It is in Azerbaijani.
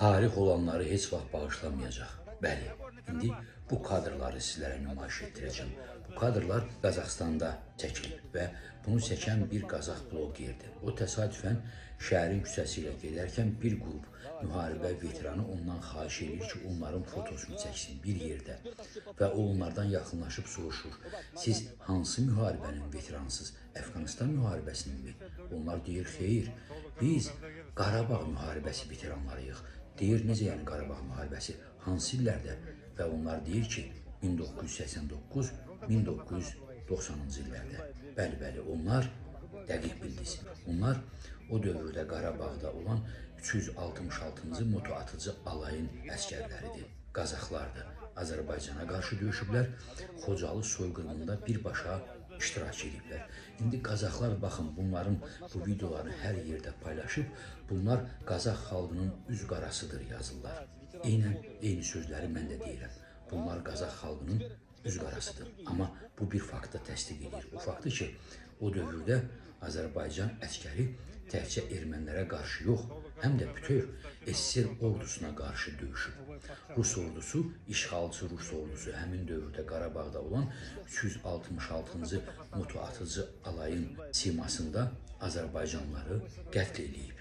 Tarix olanları heç vaxt bağışlamayacaq. Bəli, indi bu kadrları sizlərə nümayiş etdirəcəm. Bu kadrlar Qazaxstanda çəkilib və bunu çəkən bir Qazax blogerdir. O təsadüfən şəhərin küçəsi ilə gedərkən bir qrup müharibə veteranı ondan xahiş edir ki, onların fotosunu çəksin bir yerdə və o onlardan yaxınlaşıb soruşur. Siz hansı müharibənin veteransınız? Əfqanistan müharibəsinənmi? Onlar deyir, xeyr, biz Qarabağ müharibəsi veteranlarıyıq. Deyir, necə yəni Qarabağ müharibəsi? Hansı illərdə? Və onlar deyir ki, 1989-1990-cı illərdə. Bəli, onlar dəqiq bildiniz. Onlar o dövrdə Qarabağda olan 366-cı moto atıcı alayın əskərləridir. Qazaxlardır. Azərbaycana qarşı döyüşüblər. Xocalı soyqırımında birbaşa iştirak ediblər. İndi Qazaxlar baxın, bunların bu videolarını hər yerdə paylaşıb, bunlar Qazax xalqının üz qarasıdır yazırlar. Eyni sözləri mən də deyirəm. Bunlar Qazax xalqının üz qarasıdır. Amma bu bir faktı təsdiq edir. O faktı ki, o dövrdə Azərbaycan əskəri təkcə ermənilərə qarşı yox, həm də bütöv SSR ordusuna qarşı döyüşüb. Rus ordusu, işğalçı Rus ordusu həmin dövrdə Qarabağda olan 366-cı moto atıcı alayın simasında Azərbaycanlıları qətl eləyib.